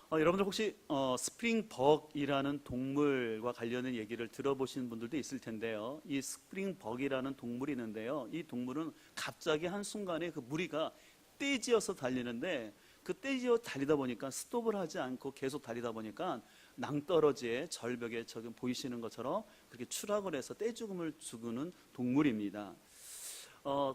여러분들 혹시 스프링벅이라는 동물과 관련된 얘기를 들어보신 분들도 있을 텐데요. 이 스프링벅이라는 동물이 있는데요. 이 동물은 갑자기 한순간에 그 무리가 떼지어서 달리는데, 그 떼지어 달리다 보니까 스톱을 하지 않고 계속 달리다 보니까 낭떠러지의 절벽에 지금 보이시는 것처럼 그렇게 추락을 해서 떼죽음을 죽이는 동물입니다.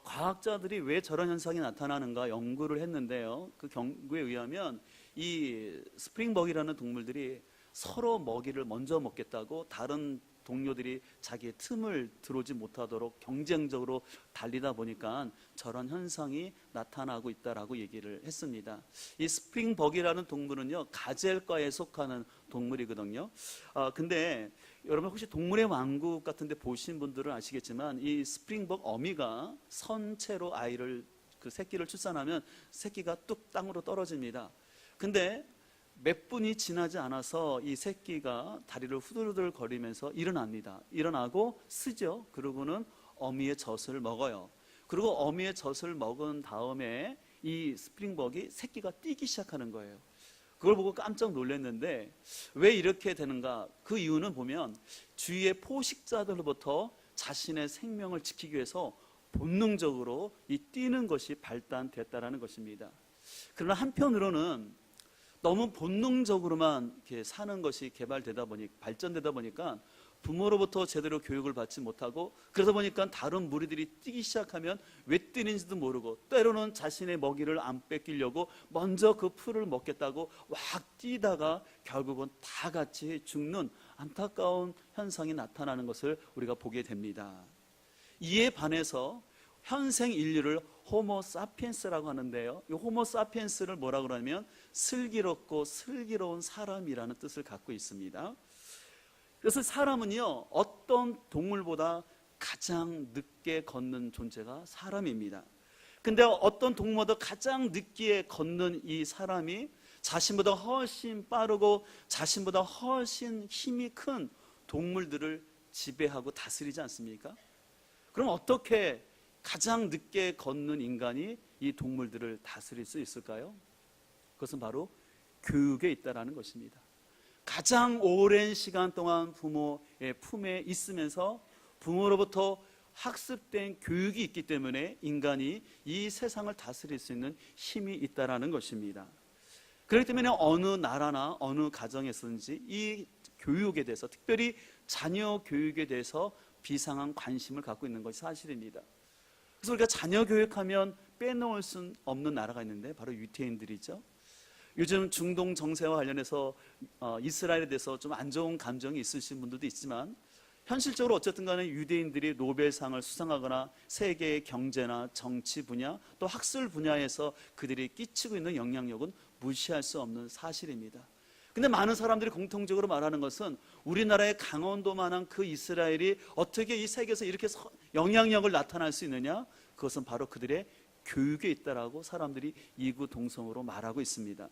과학자들이 왜 저런 현상이 나타나는가 연구를 했는데요. 그 연구에 의하면 이 스프링벅이라는 동물들이 서로 먹이를 먼저 먹겠다고 다른 동료들이 자기의 틈을 들어오지 못하도록 경쟁적으로 달리다 보니까 저런 현상이 나타나고 있다라고 얘기를 했습니다. 이 스프링벅이라는 동물은요, 가젤과에 속하는 동물이거든요. 근데 여러분 혹시 동물의 왕국 같은 데 보신 분들은 아시겠지만 이 스프링벅 어미가 선체로 그 새끼를 출산하면 새끼가 뚝 땅으로 떨어집니다. 근데 몇 분이 지나지 않아서 이 새끼가 다리를 후들후들 거리면서 일어납니다. 일어나고 쓰죠. 그러고는 어미의 젖을 먹어요. 그리고 어미의 젖을 먹은 다음에 이 스프링벅이 새끼가 뛰기 시작하는 거예요. 그걸 보고 깜짝 놀랐는데 왜 이렇게 되는가? 그 이유는 보면 주위의 포식자들로부터 자신의 생명을 지키기 위해서 본능적으로 이 뛰는 것이 발단됐다라는 것입니다. 그러나 한편으로는 너무 본능적으로만 이렇게 사는 것이 발전되다 보니까 부모로부터 제대로 교육을 받지 못하고, 그러다 보니까 다른 무리들이 뛰기 시작하면 왜 뛰는지도 모르고, 때로는 자신의 먹이를 안 뺏기려고 먼저 그 풀을 먹겠다고 막 뛰다가 결국은 다 같이 죽는 안타까운 현상이 나타나는 것을 우리가 보게 됩니다. 이에 반해서 현생 인류를 호모 사피엔스라고 하는데요, 이 호모 사피엔스를 뭐라고 그러냐면 슬기롭고 슬기로운 사람이라는 뜻을 갖고 있습니다. 그래서 사람은요, 어떤 동물보다 가장 늦게 걷는 존재가 사람입니다. 근데 어떤 동물보다 가장 늦게 걷는 이 사람이 자신보다 훨씬 빠르고 자신보다 훨씬 힘이 큰 동물들을 지배하고 다스리지 않습니까? 그럼 어떻게 가장 늦게 걷는 인간이 이 동물들을 다스릴 수 있을까요? 그것은 바로 교육에 있다라는 것입니다. 가장 오랜 시간 동안 부모의 품에 있으면서 부모로부터 학습된 교육이 있기 때문에 인간이 이 세상을 다스릴 수 있는 힘이 있다라는 것입니다. 그렇기 때문에 어느 나라나 어느 가정에서든지 이 교육에 대해서, 특별히 자녀 교육에 대해서 비상한 관심을 갖고 있는 것이 사실입니다. 그래서 우리가 자녀 교육하면 빼놓을 수 없는 나라가 있는데 바로 유태인들이죠. 요즘 중동 정세와 관련해서 이스라엘에 대해서 좀 안 좋은 감정이 있으신 분들도 있지만, 현실적으로 어쨌든 간에 유대인들이 노벨상을 수상하거나 세계의 경제나 정치 분야 또 학술 분야에서 그들이 끼치고 있는 영향력은 무시할 수 없는 사실입니다. 근데 많은 사람들이 공통적으로 말하는 것은 우리나라의 강원도만한 그 이스라엘이 어떻게 이 세계에서 이렇게 영향력을 나타낼 수 있느냐? 그것은 바로 그들의 교육에 있다라고 사람들이 이구동성으로 말하고 있습니다.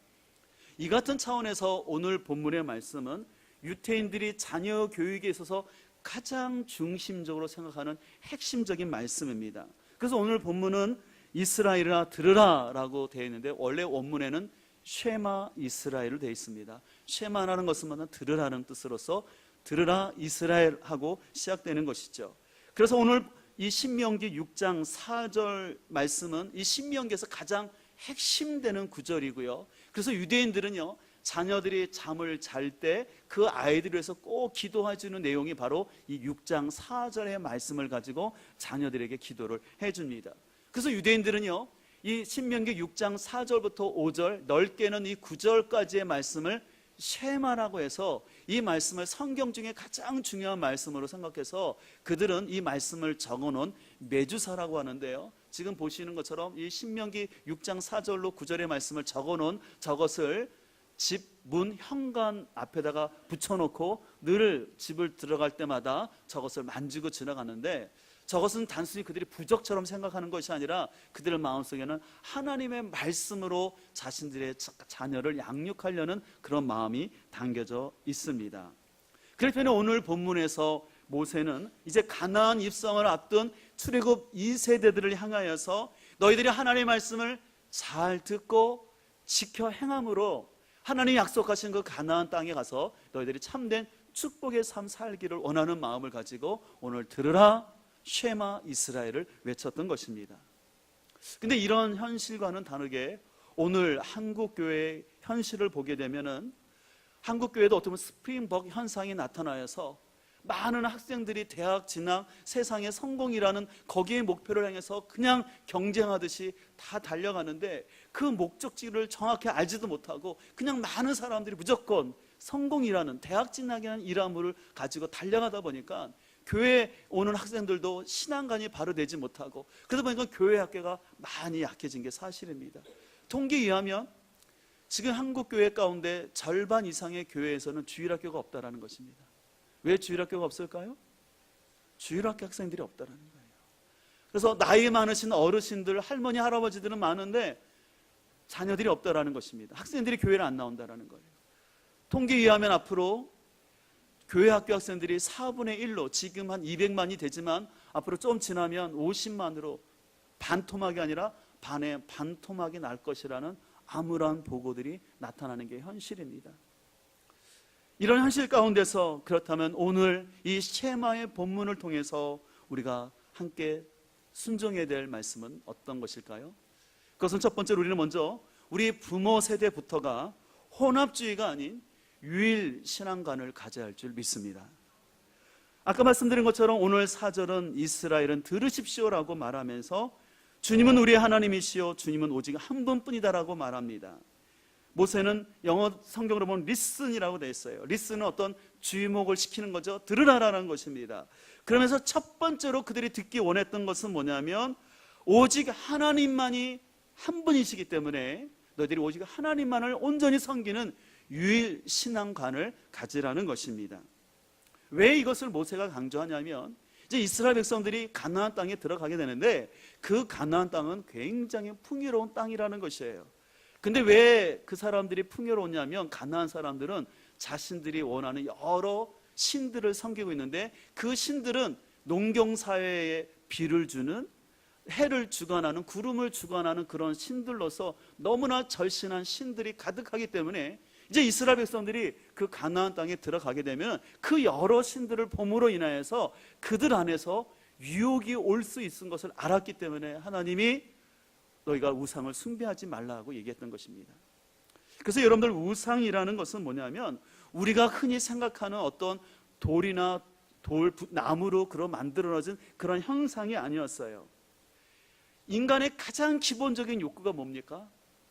이 같은 차원에서 오늘 본문의 말씀은 유태인들이 자녀 교육에 있어서 가장 중심적으로 생각하는 핵심적인 말씀입니다. 그래서 오늘 본문은 이스라엘아 들으라 라고 되어 있는데, 원래 원문에는 쉐마 이스라엘로 되어 있습니다. 쉐마라는 것은 들으라는 뜻으로서 들으라 이스라엘 하고 시작되는 것이죠. 그래서 오늘 이 신명기 6장 4절 말씀은 이 신명기에서 가장 핵심되는 구절이고요. 그래서 유대인들은요, 자녀들이 잠을 잘 때 그 아이들을 위해서 꼭 기도해주는 내용이 바로 이 6장 4절의 말씀을 가지고 자녀들에게 기도를 해줍니다. 그래서 유대인들은요, 이 신명기 6장 4절부터 5절 넓게는 이 9절까지의 말씀을 쉐마라고 해서 이 말씀을 성경 중에 가장 중요한 말씀으로 생각해서 그들은 이 말씀을 적어놓은 메주사라고 하는데요, 지금 보시는 것처럼 이 신명기 6장 4절로 9절의 말씀을 적어놓은 저것을 집 문 현관 앞에다가 붙여놓고 늘 집을 들어갈 때마다 저것을 만지고 지나가는데, 저것은 단순히 그들이 부적처럼 생각하는 것이 아니라 그들의 마음속에는 하나님의 말씀으로 자신들의 자녀를 양육하려는 그런 마음이 담겨져 있습니다. 그렇기 때문에 오늘 본문에서 모세는 이제 가나안 입성을 앞둔 출애굽 2세대들을 향하여서 너희들이 하나님의 말씀을 잘 듣고 지켜 행함으로 하나님이 약속하신 그 가나안 땅에 가서 너희들이 참된 축복의 삶 살기를 원하는 마음을 가지고 오늘 들으라 쉐마 이스라엘을 외쳤던 것입니다. 근데 이런 현실과는 다르게 오늘 한국교회의 현실을 보게 되면은 한국교회도 어떻게 보면 스프링벅 현상이 나타나서 많은 학생들이 대학 진학, 세상의 성공이라는 거기에 목표를 향해서 그냥 경쟁하듯이 다 달려가는데 그 목적지를 정확히 알지도 못하고 그냥 많은 사람들이 무조건 성공이라는 대학 진학이라는 이름을 가지고 달려가다 보니까 교회에 오는 학생들도 신앙관이 바로 되지 못하고 그러다 보니까 교회 학교가 많이 약해진 게 사실입니다. 통계에 의하면 지금 한국교회 가운데 절반 이상의 교회에서는 주일학교가 없다는 것입니다. 왜 주일학교가 없을까요? 주일학교 학생들이 없다는 거예요. 그래서 나이 많으신 어르신들, 할머니, 할아버지들은 많은데 자녀들이 없다는 것입니다. 학생들이 교회를 안 나온다는 거예요. 통계에 의하면 앞으로 교회 학교 학생들이 4분의 1로 지금 한 200만이 되지만 앞으로 좀 지나면 50만으로 반토막이 아니라 반의 반토막이 날 것이라는 암울한 보고들이 나타나는 게 현실입니다. 이런 현실 가운데서 그렇다면 오늘 이 쉐마의 본문을 통해서 우리가 함께 순종해야 될 말씀은 어떤 것일까요? 그것은 첫 번째로 우리는 먼저 우리 부모 세대부터가 혼합주의가 아닌 유일 신앙관을 가져야 할 줄 믿습니다. 아까 말씀드린 것처럼 오늘 4절은 이스라엘은 들으십시오라고 말하면서 주님은 우리의 하나님이시요 주님은 오직 한 분뿐이다라고 말합니다. 모세는 영어 성경으로 보면 listen이라고 되어 있어요. listen은 어떤 주목을 시키는 거죠. 들으라라는 것입니다. 그러면서 첫 번째로 그들이 듣기 원했던 것은 뭐냐면 오직 하나님만이 한 분이시기 때문에 너희들이 오직 하나님만을 온전히 섬기는 유일 신앙관을 가지라는 것입니다. 왜 이것을 모세가 강조하냐면 이제 이스라엘 백성들이 가나안 땅에 들어가게 되는데 그 가나안 땅은 굉장히 풍요로운 땅이라는 것이에요. 근데 왜 그 사람들이 풍요로웠냐면 가나안 사람들은 자신들이 원하는 여러 신들을 섬기고 있는데 그 신들은 농경사회에 비를 주는 해를 주관하는 구름을 주관하는 그런 신들로서 너무나 절신한 신들이 가득하기 때문에 이제 이스라엘 백성들이 그 가나안 땅에 들어가게 되면 그 여러 신들을 봄으로 인하여서 그들 안에서 유혹이 올 수 있는 것을 알았기 때문에 하나님이 너희가 우상을 숭배하지 말라고 얘기했던 것입니다. 그래서 여러분들 우상이라는 것은 뭐냐면 우리가 흔히 생각하는 어떤 돌이나 나무로 만들어진 그런 형상이 아니었어요. 인간의 가장 기본적인 욕구가 뭡니까?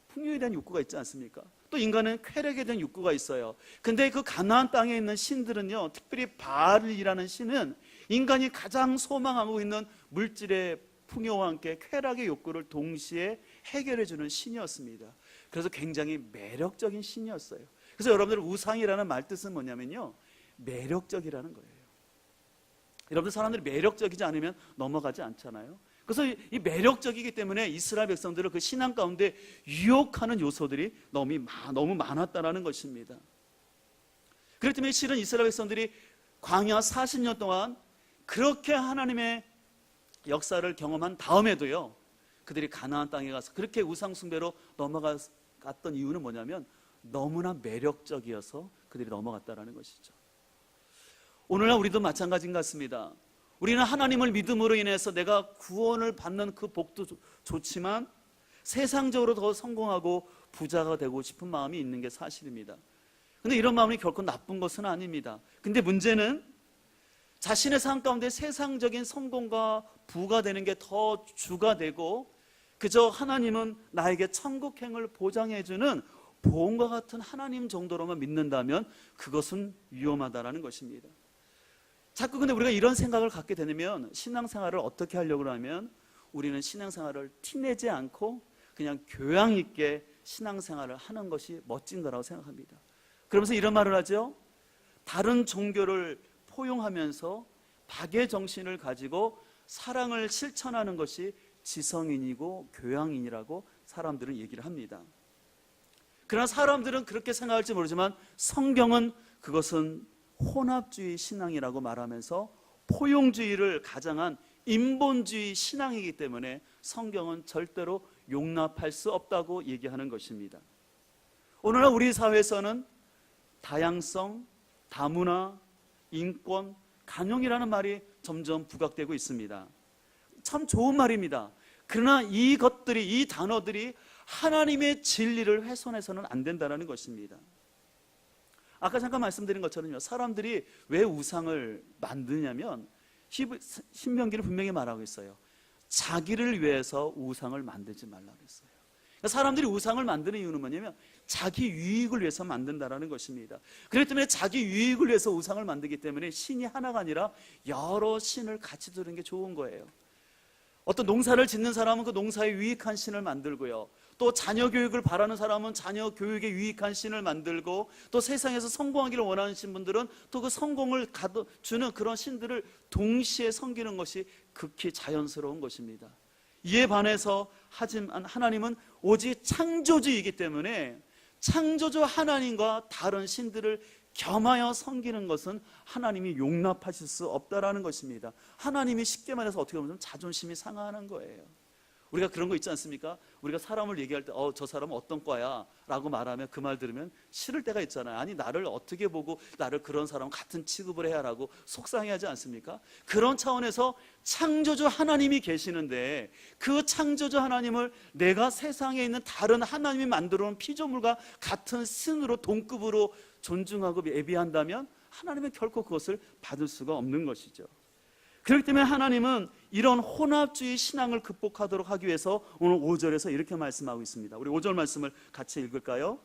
풍요에 대한 욕구가 있지 않습니까? 또 인간은 쾌락에 대한 욕구가 있어요. 근데 그 가나안 땅에 있는 신들은요, 특별히 바알이라는 신은 인간이 가장 소망하고 있는 물질의 풍요와 함께 쾌락의 욕구를 동시에 해결해주는 신이었습니다. 그래서 굉장히 매력적인 신이었어요. 그래서 여러분들 우상이라는 말 뜻은 뭐냐면요, 매력적이라는 거예요. 여러분들 사람들이 매력적이지 않으면 넘어가지 않잖아요. 그래서 이 매력적이기 때문에 이스라엘 백성들을 그 신앙 가운데 유혹하는 요소들이 너무 많았다는 것입니다. 그렇기 때문에 실은 이스라엘 백성들이 광야 40년 동안 그렇게 하나님의 역사를 경험한 다음에도요, 그들이 가나안 땅에 가서 그렇게 우상 숭배로 넘어갔던 이유는 뭐냐면 너무나 매력적이어서 그들이 넘어갔다는 것이죠. 오늘날 우리도 마찬가지인 것 같습니다. 우리는 하나님을 믿음으로 인해서 내가 구원을 받는 그 복도 좋지만 세상적으로 더 성공하고 부자가 되고 싶은 마음이 있는 게 사실입니다. 근데 이런 마음이 결코 나쁜 것은 아닙니다. 근데 문제는 자신의 삶 가운데 세상적인 성공과 부가 되는 게 더 주가 되고 그저 하나님은 나에게 천국행을 보장해주는 보험과 같은 하나님 정도로만 믿는다면 그것은 위험하다는 것입니다. 자꾸 근데 우리가 이런 생각을 갖게 되면 신앙생활을 어떻게 하려고 하면 우리는 신앙생활을 티내지 않고 그냥 교양 있게 신앙생활을 하는 것이 멋진 거라고 생각합니다. 그러면서 이런 말을 하죠. 다른 종교를 포용하면서 박의 정신을 가지고 사랑을 실천하는 것이 지성인이고 교양인이라고 사람들은 얘기를 합니다. 그러나 사람들은 그렇게 생각할지 모르지만 성경은 그것은 혼합주의 신앙이라고 말하면서 포용주의를 가장한 인본주의 신앙이기 때문에 성경은 절대로 용납할 수 없다고 얘기하는 것입니다. 오늘날 우리 사회에서는 다양성, 다문화, 인권, 간용이라는 말이 점점 부각되고 있습니다. 참 좋은 말입니다. 그러나 이 단어들이 하나님의 진리를 훼손해서는 안 된다는 것입니다. 아까 잠깐 말씀드린 것처럼요, 사람들이 왜 우상을 만드냐면 신명기를 분명히 말하고 있어요. 자기를 위해서 우상을 만들지 말라 그랬어요. 그러니까 사람들이 우상을 만드는 이유는 뭐냐면 자기 유익을 위해서 만든다는 것입니다. 그렇기 때문에 자기 유익을 위해서 우상을 만들기 때문에 신이 하나가 아니라 여러 신을 같이 두는 게 좋은 거예요. 어떤 농사를 짓는 사람은 그 농사에 유익한 신을 만들고요, 또 자녀 교육을 바라는 사람은 자녀 교육에 유익한 신을 만들고, 또 세상에서 성공하기를 원하는 분들은 또 그 성공을 주는 그런 신들을 동시에 섬기는 것이 극히 자연스러운 것입니다. 이에 반해서 하지만 하나님은 오직 창조주이기 때문에 창조주 하나님과 다른 신들을 겸하여 섬기는 것은 하나님이 용납하실 수 없다라는 것입니다. 하나님이 쉽게 말해서 어떻게 보면 자존심이 상하는 거예요. 우리가 그런 거 있지 않습니까? 우리가 사람을 얘기할 때 저 사람은 어떤 과야? 라고 말하면 그 말 들으면 싫을 때가 있잖아요. 아니, 나를 어떻게 보고 나를 그런 사람 같은 취급을 해야 라고 속상해하지 않습니까? 그런 차원에서 창조주 하나님이 계시는데 그 창조주 하나님을 내가 세상에 있는 다른 하나님이 만들어 놓은 피조물과 같은 신으로 동급으로 존중하고 예비한다면 하나님은 결코 그것을 받을 수가 없는 것이죠. 그렇기 때문에 하나님은 이런 혼합주의 신앙을 극복하도록 하기 위해서 오늘 5절에서 이렇게 말씀하고 있습니다. 우리 5절 말씀을 같이 읽을까요?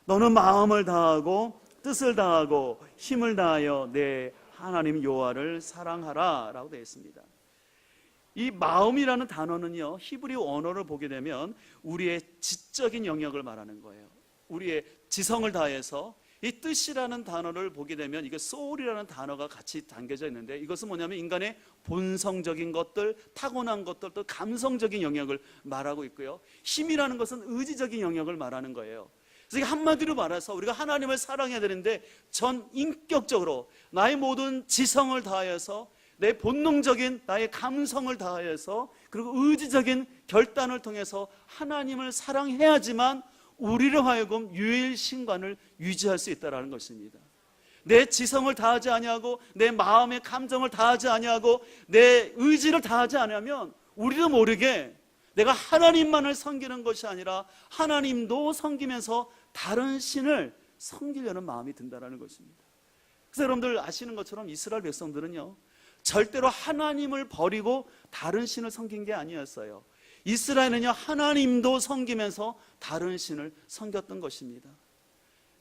너는 마음을 다하고 뜻을 다하고 힘을 다하여 내 하나님 여호와를 사랑하라 라고 되어 있습니다. 이 마음이라는 단어는요, 히브리 언어를 보게 되면 우리의 지적인 영역을 말하는 거예요. 우리의 지성을 다해서, 이 뜻이라는 단어를 보게 되면 이게 soul이라는 단어가 같이 담겨져 있는데, 이것은 뭐냐면 인간의 본성적인 것들, 타고난 것들, 또 감성적인 영역을 말하고 있고요, 힘이라는 것은 의지적인 영역을 말하는 거예요. 그래서 한마디로 말해서 우리가 하나님을 사랑해야 되는데 전 인격적으로 나의 모든 지성을 다해서, 내 본능적인 나의 감성을 다해서, 그리고 의지적인 결단을 통해서 하나님을 사랑해야지만 우리로 하여금 유일신관을 유지할 수 있다는 것입니다. 내 지성을 다하지 아니하고 내 마음의 감정을 다하지 아니하고 내 의지를 다하지 않으면 우리도 모르게 내가 하나님만을 섬기는 것이 아니라 하나님도 섬기면서 다른 신을 섬기려는 마음이 든다는 것입니다. 그래서 여러분들 아시는 것처럼 이스라엘 백성들은요, 절대로 하나님을 버리고 다른 신을 섬긴 게 아니었어요. 이스라엘은요, 하나님도 섬기면서 다른 신을 섬겼던 것입니다.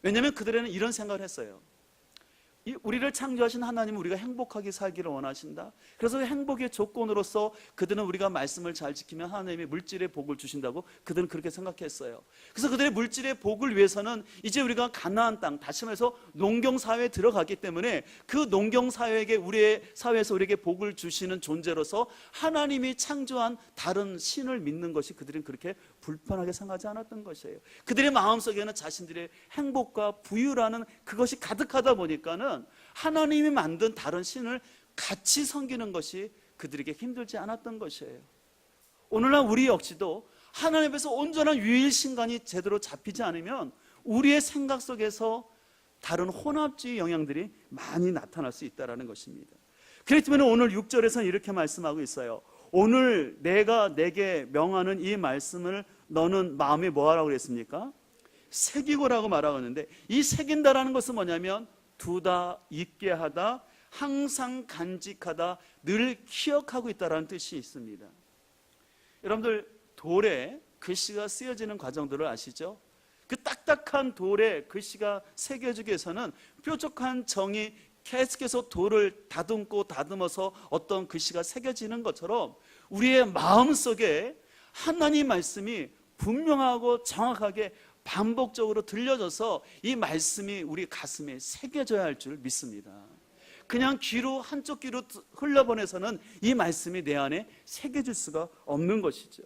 왜냐하면 그들에는 이런 생각을 했어요. 우리를 창조하신 하나님은 우리가 행복하게 살기를 원하신다. 그래서 행복의 조건으로서 그들은 우리가 말씀을 잘 지키면 하나님이 물질의 복을 주신다고 그들은 그렇게 생각했어요. 그래서 그들의 물질의 복을 위해서는 이제 우리가 가나안 땅, 다시 말해서 농경사회에 들어가기 때문에 그 농경사회에게, 우리의 사회에서 우리에게 복을 주시는 존재로서 하나님이 창조한 다른 신을 믿는 것이 그들은 그렇게 불편하게 생각하지 않았던 것이에요. 그들의 마음속에는 자신들의 행복과 부유라는 그것이 가득하다 보니까는 하나님이 만든 다른 신을 같이 섬기는 것이 그들에게 힘들지 않았던 것이에요. 오늘날 우리 역시도 하나님 앞에서 온전한 유일신간이 제대로 잡히지 않으면 우리의 생각 속에서 다른 혼합주의 영향들이 많이 나타날 수 있다는 것입니다. 그렇기 때문에 오늘 6절에서는 이렇게 말씀하고 있어요. 오늘 내가 내게 명하는 이 말씀을 너는 마음에 뭐하라고 그랬습니까? 새기고라고 말하고 있는데, 이 새긴다라는 것은 뭐냐면 두다, 잊게 하다, 항상 간직하다, 늘 기억하고 있다라는 뜻이 있습니다. 여러분들 돌에 글씨가 쓰여지는 과정들을 아시죠? 그 딱딱한 돌에 글씨가 새겨지기 위해서는 뾰족한 정이 계속해서 돌을 다듬어서 어떤 글씨가 새겨지는 것처럼 우리의 마음속에 하나님 말씀이 분명하고 정확하게 반복적으로 들려져서 이 말씀이 우리 가슴에 새겨져야 할 줄 믿습니다. 그냥 귀로, 한쪽 귀로 흘려보내서는 이 말씀이 내 안에 새겨질 수가 없는 것이죠.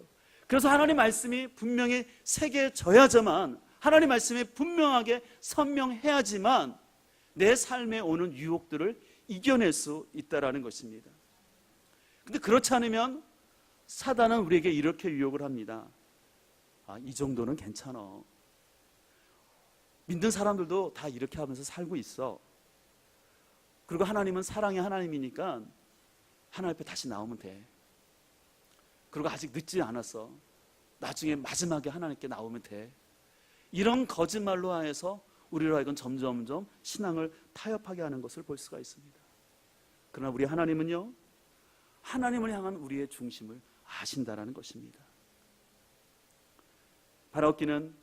그래서 하나님 말씀이 분명히 새겨져야지만, 하나님 말씀이 분명하게 선명해야지만 내 삶에 오는 유혹들을 이겨낼 수 있다는 것입니다. 근데 그렇지 않으면 사단은 우리에게 이렇게 유혹을 합니다. 이 정도는 괜찮아. 믿는 사람들도 다 이렇게 하면서 살고 있어. 그리고 하나님은 사랑의 하나님이니까 하나님 앞에 다시 나오면 돼. 그리고 아직 늦지 않았어. 나중에 마지막에 하나님께 나오면 돼. 이런 거짓말로 하여서 우리로 하여금 점점점 신앙을 타협하게 하는 것을 볼 수가 있습니다. 그러나 우리 하나님은요, 하나님을 향한 우리의 중심을 아신다라는 것입니다. 바라옵기는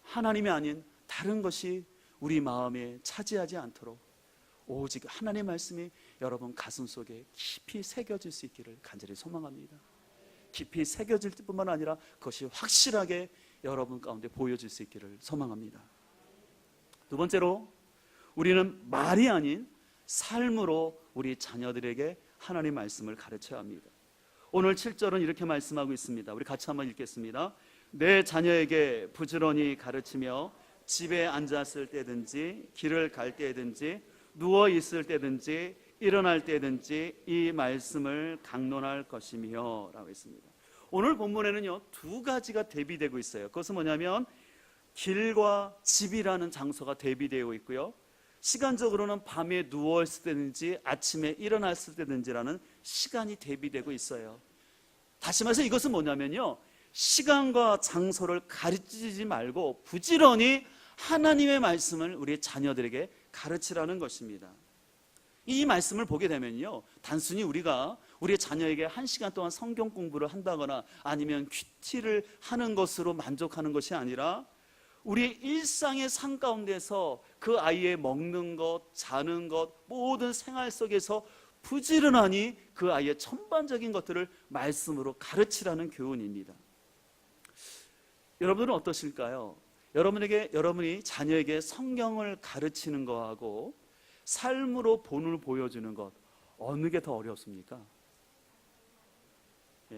하나님이 아닌 다른 것이 우리 마음에 차지하지 않도록 오직 하나님의 말씀이 여러분 가슴 속에 깊이 새겨질 수 있기를 간절히 소망합니다. 깊이 새겨질 뿐만 아니라 그것이 확실하게 여러분 가운데 보여질 수 있기를 소망합니다. 두 번째로, 우리는 말이 아닌 삶으로 우리 자녀들에게 하나님의 말씀을 가르쳐야 합니다. 오늘 7절은 이렇게 말씀하고 있습니다. 우리 같이 한번 읽겠습니다. 내 자녀에게 부지런히 가르치며 집에 앉았을 때든지 길을 갈 때든지 누워 있을 때든지 일어날 때든지 이 말씀을 강론할 것이며 라고 했습니다. 오늘 본문에는요, 두 가지가 대비되고 있어요. 그것은 뭐냐면 길과 집이라는 장소가 대비되어 있고요, 시간적으로는 밤에 누워있을 때든지 아침에 일어났을 때든지라는 시간이 대비되고 있어요. 다시 말해서 이것은 뭐냐면요, 시간과 장소를 가르치지 말고 부지런히 하나님의 말씀을 우리 자녀들에게 가르치라는 것입니다. 이 말씀을 보게 되면요, 단순히 우리가 우리 자녀에게 1시간 동안 성경 공부를 한다거나 아니면 큐티를 하는 것으로 만족하는 것이 아니라 우리의 일상의 삶 가운데서 그 아이의 먹는 것, 자는 것, 모든 생활 속에서 부지런하니 그 아이의 전반적인 것들을 말씀으로 가르치라는 교훈입니다. 여러분은 어떠실까요? 여러분이 자녀에게 성경을 가르치는 거하고 삶으로 본을 보여주는 것, 어느 게 더 어렵습니까?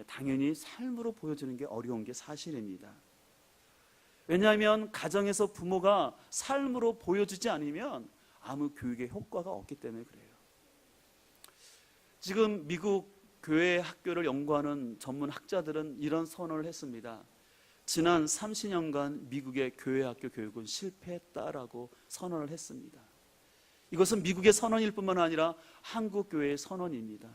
당연히 삶으로 보여주는 게 어려운 게 사실입니다. 왜냐하면 가정에서 부모가 삶으로 보여주지 않으면 아무 교육의 효과가 없기 때문에 그래요. 지금 미국 교회 학교를 연구하는 전문 학자들은 이런 선언을 했습니다. 지난 30년간 미국의 교회 학교 교육은 실패했다라고 선언을 했습니다. 이것은 미국의 선언일 뿐만 아니라 한국 교회의 선언입니다.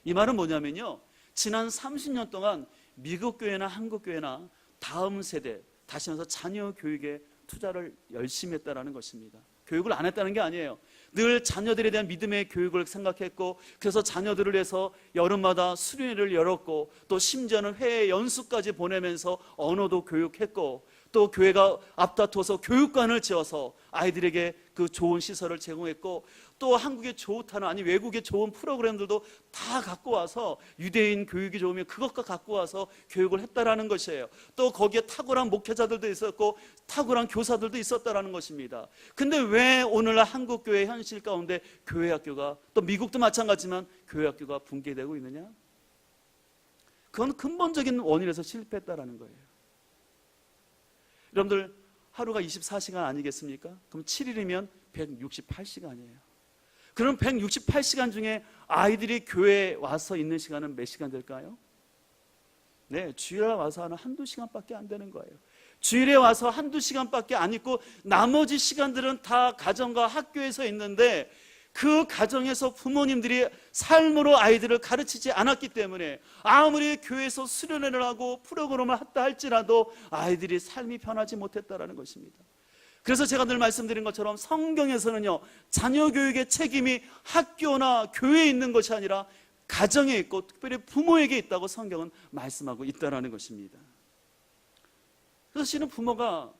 이 말은 뭐냐면요, 지난 30년 동안 미국 교회나 한국 교회나 다음 세대, 다시 말해서 자녀 교육에 투자를 열심히 했다라는 것입니다. 교육을 안 했다는 게 아니에요. 늘 자녀들에 대한 믿음의 교육을 생각했고, 그래서 자녀들을 위해서 여름마다 수련회를 열었고, 또 심지어는 해외 연수까지 보내면서 언어도 교육했고, 또 교회가 앞다퉈서 교육관을 지어서 아이들에게 그 좋은 시설을 제공했고, 또 한국의 좋다는, 아니 외국의 좋은 프로그램들도 다 갖고 와서 유대인 교육이 좋으면 그것과 갖고 와서 교육을 했다라는 것이에요. 또 거기에 탁월한 목회자들도 있었고 탁월한 교사들도 있었다라는 것입니다. 근데 왜 오늘날 한국 교회 현실 가운데 교회 학교가, 또 미국도 마찬가지지만 교회 학교가 붕괴되고 있느냐? 그건 근본적인 원인에서 실패했다라는 거예요. 여러분들 하루가 24시간 아니겠습니까? 그럼 7일이면 168시간이에요. 그럼 168시간 중에 아이들이 교회에 와서 있는 시간은 몇 시간 될까요? 네, 주일에 와서 하는 한두 시간밖에 안 되는 거예요. 주일에 와서 한두 시간밖에 안 있고 나머지 시간들은 다 가정과 학교에서 있는데, 그 가정에서 부모님들이 삶으로 아이들을 가르치지 않았기 때문에 아무리 교회에서 수련회를 하고 프로그램을 했다 할지라도 아이들이 삶이 변하지 못했다라는 것입니다. 그래서 제가 늘 말씀드린 것처럼 성경에서는요, 자녀 교육의 책임이 학교나 교회에 있는 것이 아니라 가정에 있고 특별히 부모에게 있다고 성경은 말씀하고 있다는 것입니다. 그래서 실은 부모가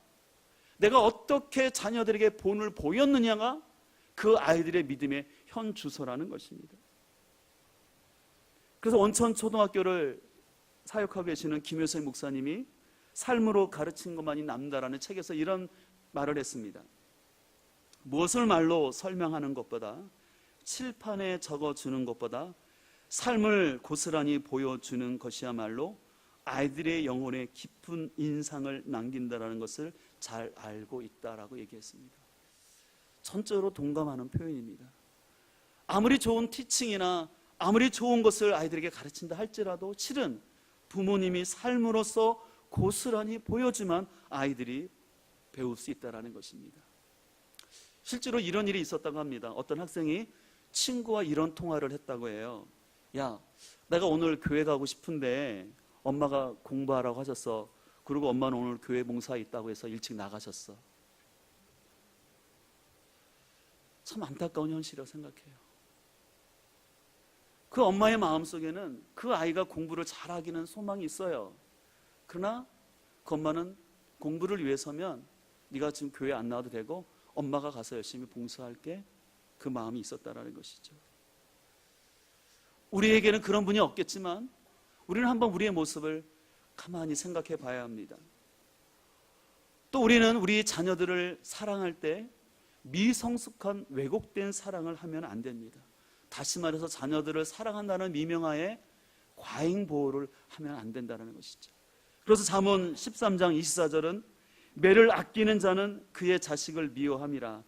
내가 어떻게 자녀들에게 본을 보였느냐가 그 아이들의 믿음의 현 주소라는 것입니다. 그래서 원천 초등학교를 사역하고 계시는 김효생 목사님이 삶으로 가르치는 것만이 남다라는 책에서 이런 말을 했습니다. 무엇을 말로 설명하는 것보다, 칠판에 적어주는 것보다 삶을 고스란히 보여주는 것이야말로 아이들의 영혼에 깊은 인상을 남긴다는 것을 잘 알고 있다라고 얘기했습니다. 전적으로 동감하는 표현입니다. 아무리 좋은 티칭이나 아무리 좋은 것을 아이들에게 가르친다 할지라도 실은 부모님이 삶으로서 고스란히 보여주면 아이들이 배울 수 있다는 것입니다. 실제로 이런 일이 있었다고 합니다. 어떤 학생이 친구와 이런 통화를 했다고 해요. 야, 내가 오늘 교회 가고 싶은데 엄마가 공부하라고 하셨어. 그리고 엄마는 오늘 교회 봉사에 있다고 해서 일찍 나가셨어. 참 안타까운 현실이라고 생각해요. 그 엄마의 마음속에는 그 아이가 공부를 잘하기는 소망이 있어요. 그러나 그 엄마는 공부를 위해서면 네가 지금 교회 안 나와도 되고 엄마가 가서 열심히 봉사할게, 그 마음이 있었다라는 것이죠. 우리에게는 그런 분이 없겠지만 우리는 한번 우리의 모습을 가만히 생각해 봐야 합니다. 또 우리는 우리 자녀들을 사랑할 때 미성숙한 왜곡된 사랑을 하면 안 됩니다. 다시 말해서 자녀들을 사랑한다는 미명하에 과잉 보호를 하면 안 된다는 것이죠. 그래서 잠언 13장 24절은 매를 아끼는 자는 그의 자식을 미워함이라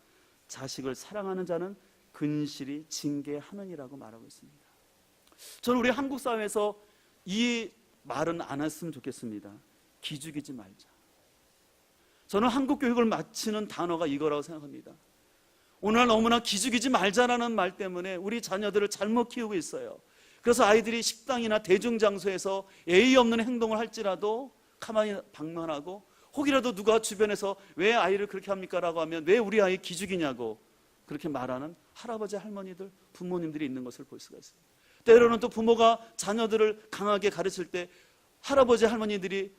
자식을 사랑하는 자는 근실히 징계하느니라고 말하고 있습니다. 저는 우리 한국 사회에서 이 말은 안 했으면 좋겠습니다. 기죽이지 말자. 저는 한국 교육을 마치는 단어가 이거라고 생각합니다. 오늘 너무나 기죽이지 말자라는 말 때문에 우리 자녀들을 잘못 키우고 있어요. 그래서 아이들이 식당이나 대중장소에서 예의 없는 행동을 할지라도 가만히 방관하고, 혹이라도 누가 주변에서 왜 아이를 그렇게 합니까? 라고 하면 왜 우리 아이 기죽이냐고 그렇게 말하는 할아버지, 할머니들, 부모님들이 있는 것을 볼 수가 있어요. 때로는 또 부모가 자녀들을 강하게 가르칠 때 할아버지, 할머니들이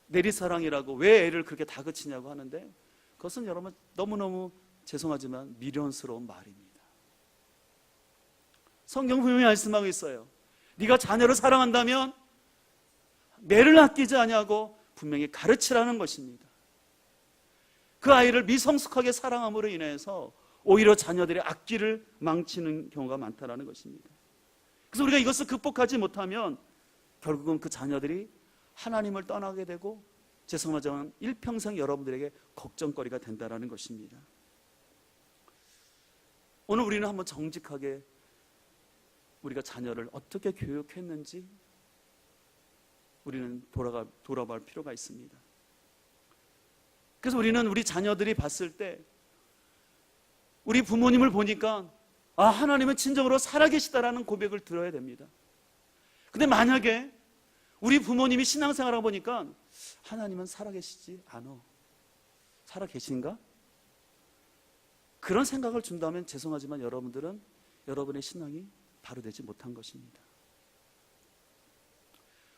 내리사랑이라고 왜 애를 그렇게 다그치냐고 하는데, 그것은 여러분 너무너무 죄송하지만 미련스러운 말입니다. 성경 분명히 말씀하고 있어요. 네가 자녀를 사랑한다면 매를 아끼지 아니하고 분명히 가르치라는 것입니다. 그 아이를 미성숙하게 사랑함으로 인해서 오히려 자녀들의 악기를 망치는 경우가 많다는 것입니다. 그래서 우리가 이것을 극복하지 못하면 결국은 그 자녀들이 하나님을 떠나게 되고, 죄송하지만 일평생 여러분들에게 걱정거리가 된다는 것입니다. 오늘 우리는 한번 정직하게 우리가 자녀를 어떻게 교육했는지 우리는 돌아볼 필요가 있습니다. 그래서 우리는 우리 자녀들이 봤을 때 우리 부모님을 보니까 하나님은 진정으로 살아계시다라는 고백을 들어야 됩니다. 근데 만약에 우리 부모님이 신앙생활을 보니까 하나님은 살아계시지 않아, 살아계신가? 그런 생각을 준다면 죄송하지만 여러분들은 여러분의 신앙이 바로 되지 못한 것입니다.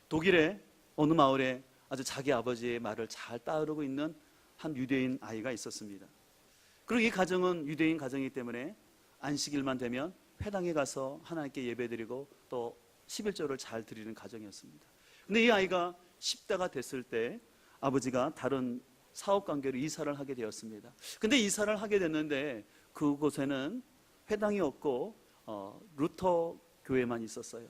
독일의 어느 마을에 아주 자기 아버지의 말을 잘 따르고 있는 한 유대인 아이가 있었습니다. 그리고 이 가정은 유대인 가정이기 때문에 안식일만 되면 회당에 가서 하나님께 예배드리고 또 11조를 잘 드리는 가정이었습니다. 근데 이 아이가 10대가 됐을 때 아버지가 다른 사업관계로 이사를 하게 되었습니다. 근데 이사를 하게 됐는데 그곳에는 회당이 없고 루터 교회만 있었어요.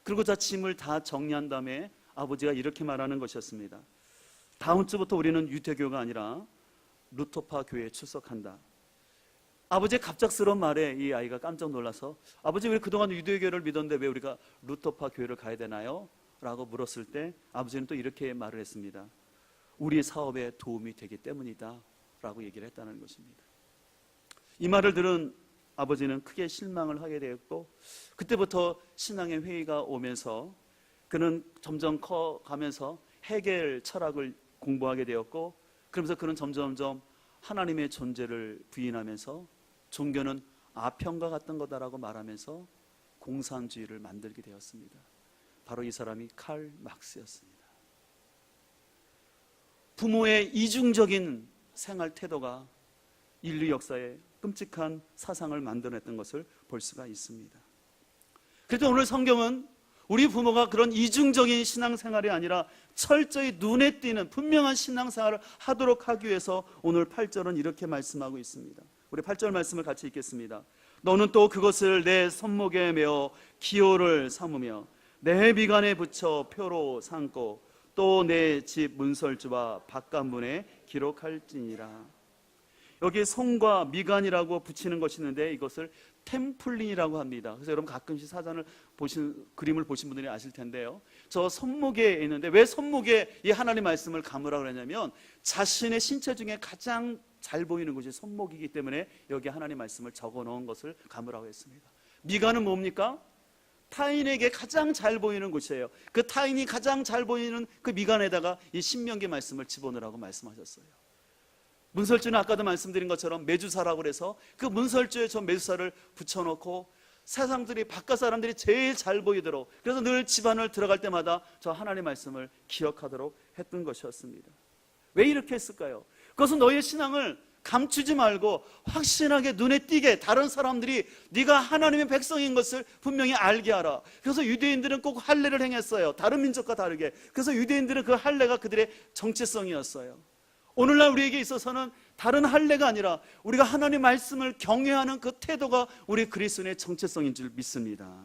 그리고 자 짐을 다 정리한 다음에 아버지가 이렇게 말하는 것이었습니다. 다음 주부터 우리는 유대교가 아니라 루터파 교회에 출석한다. 아버지의 갑작스러운 말에 이 아이가 깜짝 놀라서 아버지 왜 그동안 유대교를 믿었는데 왜 우리가 루터파 교회를 가야 되나요? 라고 물었을 때 아버지는 또 이렇게 말을 했습니다. 우리 사업에 도움이 되기 때문이다 라고 얘기를 했다는 것입니다. 이 말을 들은 아버지는 크게 실망을 하게 되었고, 그때부터 신앙의 회의가 오면서 그는 점점 커가면서 헤겔 철학을 공부하게 되었고, 그러면서 그는 점점점 하나님의 존재를 부인하면서 종교는 아편과 같은 거다라고 말하면서 공산주의를 만들게 되었습니다. 바로 이 사람이 칼 막스였습니다. 부모의 이중적인 생활 태도가 인류 역사에 끔찍한 사상을 만들어냈던 것을 볼 수가 있습니다. 그래서 오늘 성경은 우리 부모가 그런 이중적인 신앙생활이 아니라 철저히 눈에 띄는 분명한 신앙생활을 하도록 하기 위해서 오늘 8절은 이렇게 말씀하고 있습니다. 우리 8절 말씀을 같이 읽겠습니다. 너는 또 그것을 내 손목에 메어 기호를 삼으며 내 미간에 붙여 표로 삼고 또 내 집 문설주와 바깥문에 기록할지니라. 여기 손과 미간이라고 붙이는 것이 있는데 이것을 템플린이라고 합니다. 그래서 여러분 가끔씩 사전을 그림을 보신 분들이 아실 텐데요. 저 손목에 있는데 왜 손목에 이 하나님 말씀을 감으라고 그러냐면 자신의 신체 중에 가장 잘 보이는 곳이 손목이기 때문에 여기 하나님 말씀을 적어 놓은 것을 감으라고 했습니다. 미간은 뭡니까? 타인에게 가장 잘 보이는 곳이에요. 그 타인이 가장 잘 보이는 그 미간에다가 이 신명기 말씀을 집어넣으라고 말씀하셨어요. 문설주는 아까도 말씀드린 것처럼 매주사라고 그래서 그 문설주에 저 매주사를 붙여놓고 세상들이, 바깥 사람들이 제일 잘 보이도록, 그래서 늘 집안을 들어갈 때마다 저 하나님의 말씀을 기억하도록 했던 것이었습니다. 왜 이렇게 했을까요? 그것은 너의 신앙을 감추지 말고 확신하게 눈에 띄게 다른 사람들이 네가 하나님의 백성인 것을 분명히 알게 하라. 그래서 유대인들은 꼭 할례를 행했어요. 다른 민족과 다르게. 그래서 유대인들은 그 할례가 그들의 정체성이었어요. 오늘날 우리에게 있어서는 다른 할례가 아니라 우리가 하나님의 말씀을 경외하는 그 태도가 우리 그리스도인의 정체성인 줄 믿습니다.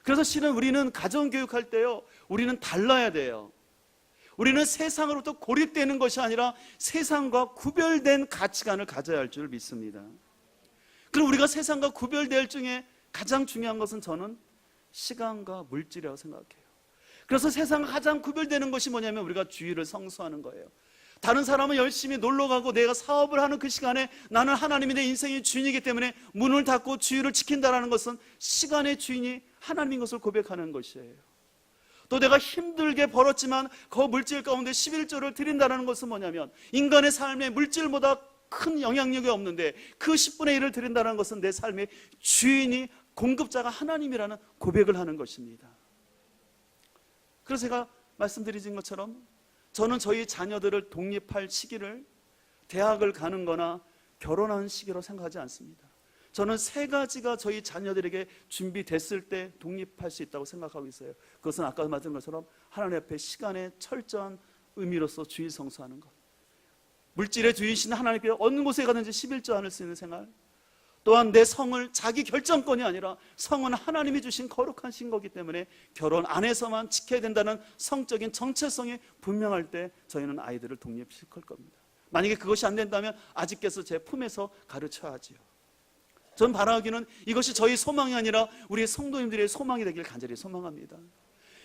그래서 실은 우리는 가정교육할 때요, 우리는 달라야 돼요. 우리는 세상으로부터 고립되는 것이 아니라 세상과 구별된 가치관을 가져야 할 줄 믿습니다. 그럼 우리가 세상과 구별될 중에 가장 중요한 것은 저는 시간과 물질이라고 생각해요. 그래서 세상과 가장 구별되는 것이 뭐냐면 우리가 주일을 성수하는 거예요. 다른 사람은 열심히 놀러가고 내가 사업을 하는 그 시간에 나는 하나님이 내 인생의 주인이기 때문에 문을 닫고 주일을 지킨다는 것은 시간의 주인이 하나님인 것을 고백하는 것이에요. 또 내가 힘들게 벌었지만 그 물질 가운데 11조를 드린다는 것은 뭐냐면 인간의 삶에 물질보다 큰 영향력이 없는데 그 10분의 1을 드린다는 것은 내 삶의 주인이, 공급자가 하나님이라는 고백을 하는 것입니다. 그래서 제가 말씀드린 것처럼 저는 저희 자녀들을 독립할 시기를 대학을 가는 거나 결혼하는 시기로 생각하지 않습니다. 저는 세 가지가 저희 자녀들에게 준비됐을 때 독립할 수 있다고 생각하고 있어요. 그것은 아까 말씀드린 것처럼 하나님 앞에 시간의 철저한 의미로서 주일 성수하는 것, 물질의 주인이신 하나님께 어느 곳에 가든지 11조 안을 쓰는 생활, 또한 내 성을 자기 결정권이 아니라 성은 하나님이 주신 거룩한 신거기 때문에 결혼 안에서만 지켜야 된다는 성적인 정체성이 분명할 때 저희는 아이들을 독립시킬 겁니다. 만약에 그것이 안 된다면 아직께서 제 품에서 가르쳐야지요. 전 바라기는 이것이 저희 소망이 아니라 우리 성도님들의 소망이 되길 간절히 소망합니다.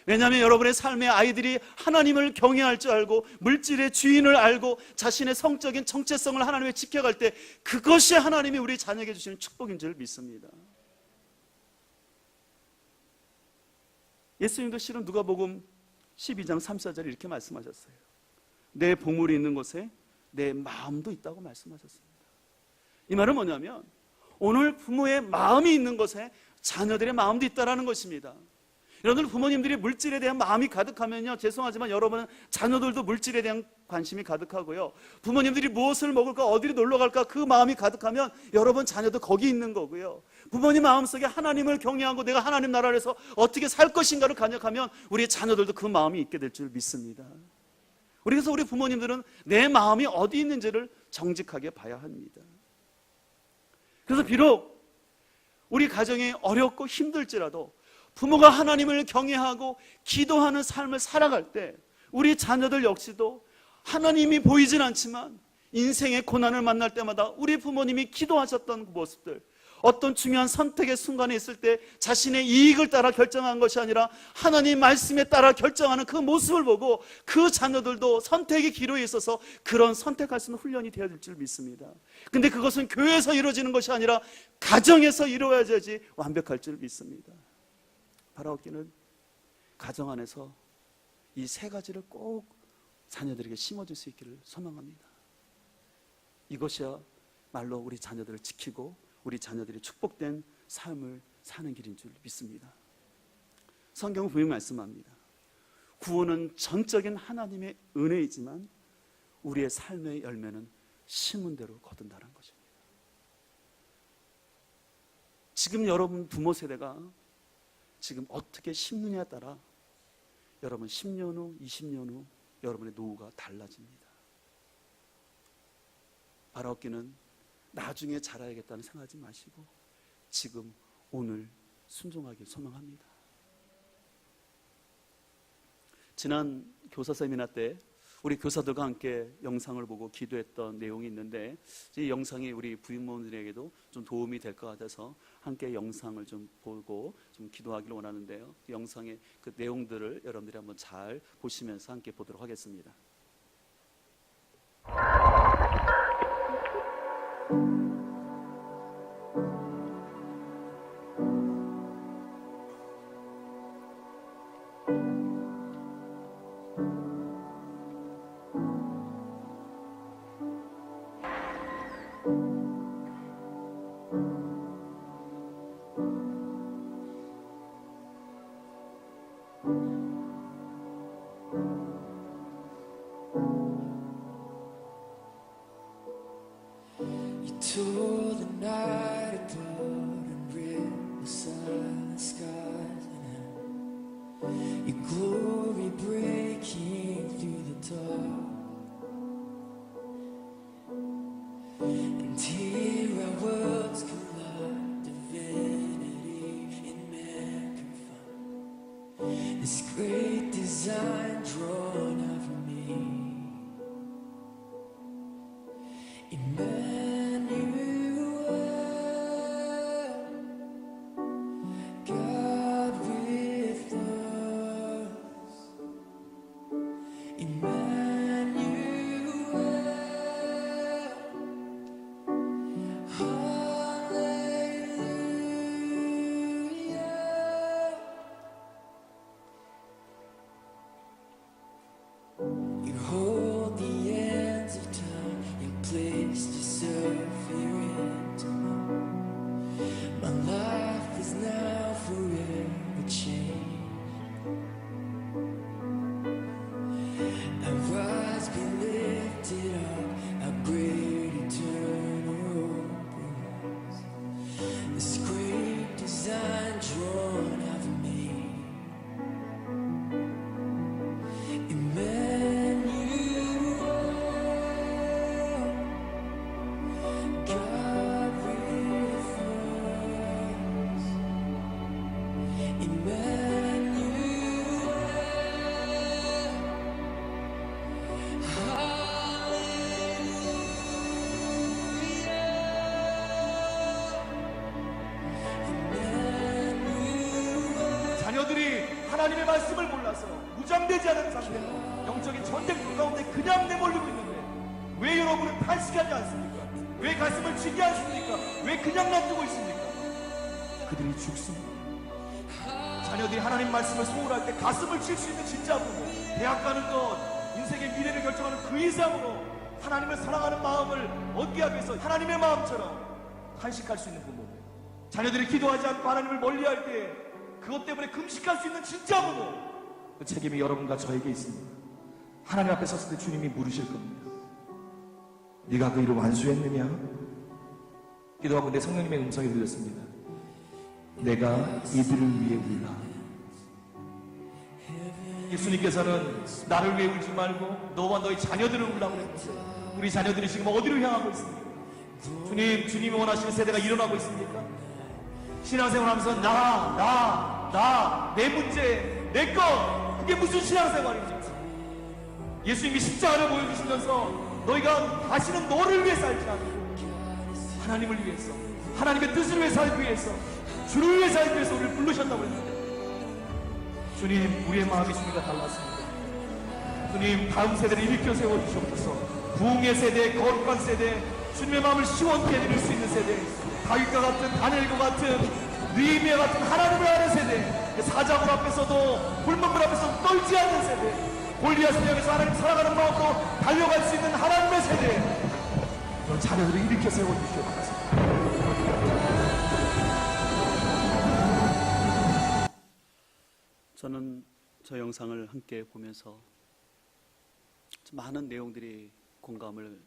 왜냐하면 여러분의 삶의 아이들이 하나님을 경외할 줄 알고 물질의 주인을 알고 자신의 성적인 정체성을 하나님의 지켜갈 때 그것이 하나님이 우리 자녀에게 주시는 축복인 줄 믿습니다. 예수님도 실은 누가복음 12장 3-4절에 이렇게 말씀하셨어요. 내 보물이 있는 곳에 내 마음도 있다고 말씀하셨습니다. 이 말은 뭐냐면 오늘 부모의 마음이 있는 곳에 자녀들의 마음도 있다는 것입니다. 여러분, 부모님들이 물질에 대한 마음이 가득하면요, 죄송하지만 여러분은 자녀들도 물질에 대한 관심이 가득하고요, 부모님들이 무엇을 먹을까, 어디로 놀러 갈까 그 마음이 가득하면 여러분 자녀도 거기 있는 거고요, 부모님 마음속에 하나님을 경외하고 내가 하나님 나라에서 어떻게 살 것인가를 간역하면 우리 자녀들도 그 마음이 있게 될 줄 믿습니다. 그래서 우리 부모님들은 내 마음이 어디 있는지를 정직하게 봐야 합니다. 그래서 비록 우리 가정이 어렵고 힘들지라도 부모가 하나님을 경외하고 기도하는 삶을 살아갈 때 우리 자녀들 역시도 하나님이 보이진 않지만 인생의 고난을 만날 때마다 우리 부모님이 기도하셨던 그 모습들, 어떤 중요한 선택의 순간에 있을 때 자신의 이익을 따라 결정한 것이 아니라 하나님 말씀에 따라 결정하는 그 모습을 보고 그 자녀들도 선택의 기로에 있어서 그런 선택할 수 있는 훈련이 되어야 될 줄 믿습니다. 근데 그것은 교회에서 이루어지는 것이 아니라 가정에서 이루어져야지 완벽할 줄 믿습니다. 바라옵기는 가정 안에서 이 세 가지를 꼭 자녀들에게 심어줄 수 있기를 소망합니다. 이것이야 말로 우리 자녀들을 지키고 우리 자녀들이 축복된 삶을 사는 길인 줄 믿습니다. 성경은 분명히 말씀합니다. 구원은 전적인 하나님의 은혜이지만 우리의 삶의 열매는 심은 대로 거둔다는 것입니다. 지금 여러분 부모 세대가 지금 어떻게 심느냐에 따라 여러분 10년 후, 20년 후 여러분의 노후가 달라집니다. 바라옵기는 나중에 잘해야겠다는 생각하지 마시고 지금 오늘 순종하길 소망합니다. 지난 교사 세미나 때 우리 교사들과 함께 영상을 보고 기도했던 내용이 있는데 이 영상이 우리 부모님들에게도 좀 도움이 될 것 같아서 함께 영상을 좀 보고 좀 기도하기를 원하는데요. 그 영상의 그 내용들을 여러분들이 한번 잘 보시면서 함께 보도록 하겠습니다. Told the night adored and read the silent skies and your glory breaking through the dark. And here our worlds collide, divinity in man confined. This great design drawn out of me. 자녀들이 하나님의 말씀을 몰라서 무장되지 않은 상태로 영적인 전쟁터 가운데 그냥 내몰리고 있는데 왜 여러분은 탄식하지 않습니까? 왜 가슴을 치지 않습니까? 왜 그냥 놔두고 있습니까? 그들이 죽습니다. 자녀들이 하나님 말씀을 소홀할 때 가슴을 칠 수 있는 진짜 부모, 대학 가는 것, 인생의 미래를 결정하는 그 이상으로 하나님을 사랑하는 마음을 얻게 하기 위해서 하나님의 마음처럼 탄식할 수 있는 부모, 자녀들이 기도하지 않고 하나님을 멀리할 때 그것 때문에 금식할 수 있는 진짜 부모, 그 책임이 여러분과 저에게 있습니다. 하나님 앞에 섰을 때 주님이 물으실 겁니다. 네가 그 일을 완수했느냐? 기도하고 내 성령님의 음성이 들렸습니다. 내가 이들을 위해 울라. 예수님께서는 나를 위해 울지 말고 너와 너희 자녀들을 울라고 했는데 우리 자녀들이 지금 어디로 향하고 있습니까? 주님이 원하시는 세대가 일어나고 있습니까? 신앙생활 하면서 내 문제, 내 것, 그게 무슨 신앙생활이죠? 예수님이 십자가를 보여주시면서 너희가 다시는 너를 위해 살지 않고 하나님을 위해서, 하나님의 뜻을 위해 살기 위해서, 주를 위해 살기 위해서 우리를 부르셨다고 했는데 주님, 우리의 마음이 주님과 달랐습니다. 주님, 다음 세대를 일으켜 세워주시옵소서. 부흥의 세대, 거룩한 세대, 주님의 마음을 시원케 해드릴 수 있는 세대, 다윗과 같은, 다니엘과 같은, 느헤미야 같은 하나님을 아는 세대, 사자굴 앞에서도 불문불 앞에서 떨지 않는 세대, 골리앗을 향해서 하나님 사랑하는 마음으로 달려갈 수 있는 하나님의 세대, 그런 자녀들을 일으켜 세워주시옵소서. 저는 저 영상을 함께 보면서 많은 내용들이 공감을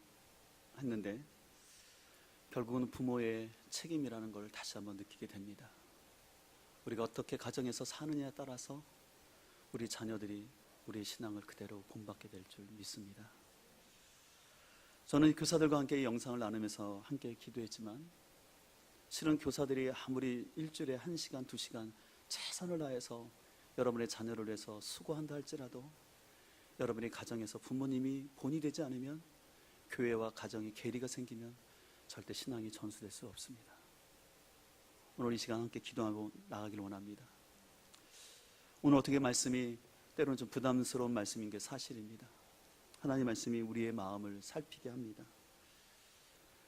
했는데 결국은 부모의 책임이라는 걸 다시 한번 느끼게 됩니다. 우리가 어떻게 가정에서 사느냐에 따라서 우리 자녀들이 우리의 신앙을 그대로 본받게 될 줄 믿습니다. 저는 교사들과 함께 이 영상을 나누면서 함께 기도했지만 실은 교사들이 아무리 일주일에 1시간, 2시간 최선을 다해서 여러분의 자녀를 위해서 수고한다 할지라도 여러분의 가정에서 부모님이 본이 되지 않으면 교회와 가정에 괴리가 생기면 절대 신앙이 전수될 수 없습니다. 오늘 이 시간 함께 기도하고 나가기를 원합니다. 오늘 어떻게 말씀이 때로는 좀 부담스러운 말씀인 게 사실입니다. 하나님 말씀이 우리의 마음을 살피게 합니다.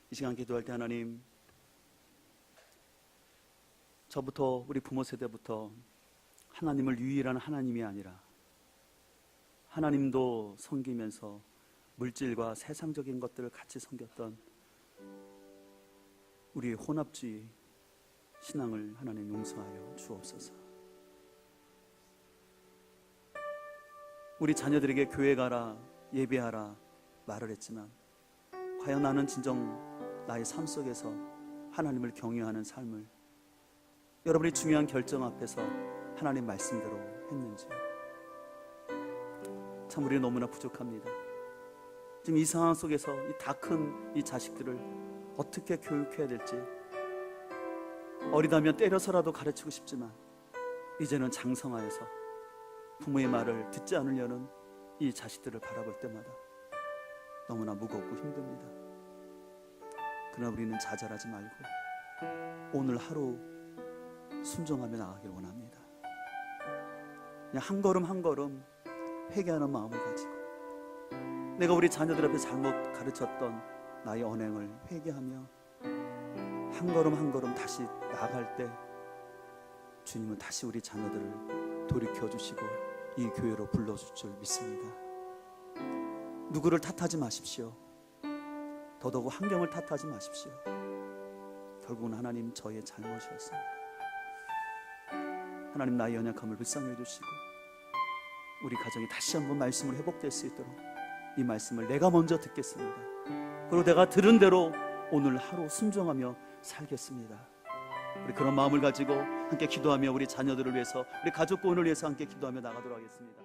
이 시간 기도할 때 하나님, 저부터 우리 부모 세대부터 하나님을 유일한 하나님이 아니라 하나님도 섬기면서 물질과 세상적인 것들을 같이 섬겼던 우리의 혼합주의 신앙을 하나님 용서하여 주옵소서. 우리 자녀들에게 교회 가라, 예배하라 말을 했지만 과연 나는 진정 나의 삶 속에서 하나님을 경외하는 삶을, 여러분이 중요한 결정 앞에서 하나님 말씀대로 했는지. 참 우리 너무나 부족합니다. 지금 이 상황 속에서 이 다 큰 이 자식들을 어떻게 교육해야 될지, 어리다면 때려서라도 가르치고 싶지만 이제는 장성하여서 부모의 말을 듣지 않으려는 이 자식들을 바라볼 때마다 너무나 무겁고 힘듭니다. 그러나 우리는 좌절하지 말고 오늘 하루 순종하며 나가길 원합니다. 그냥 한 걸음 한 걸음 회개하는 마음을 가지고, 내가 우리 자녀들 앞에 잘못 가르쳤던 나의 언행을 회개하며 한 걸음 한 걸음 다시 나아갈 때 주님은 다시 우리 자녀들을 돌이켜주시고 이 교회로 불러줄 줄 믿습니다. 누구를 탓하지 마십시오. 더더욱 환경을 탓하지 마십시오. 결국은 하나님 저의 잘못이었습니다. 하나님 나의 연약함을 불쌍히 해주시고 우리 가정이 다시 한번 말씀을 회복될 수 있도록 이 말씀을 내가 먼저 듣겠습니다. 그리고 내가 들은 대로 오늘 하루 순종하며 살겠습니다. 우리 그런 마음을 가지고 함께 기도하며 우리 자녀들을 위해서, 우리 가족 구원을 위해서 함께 기도하며 나가도록 하겠습니다.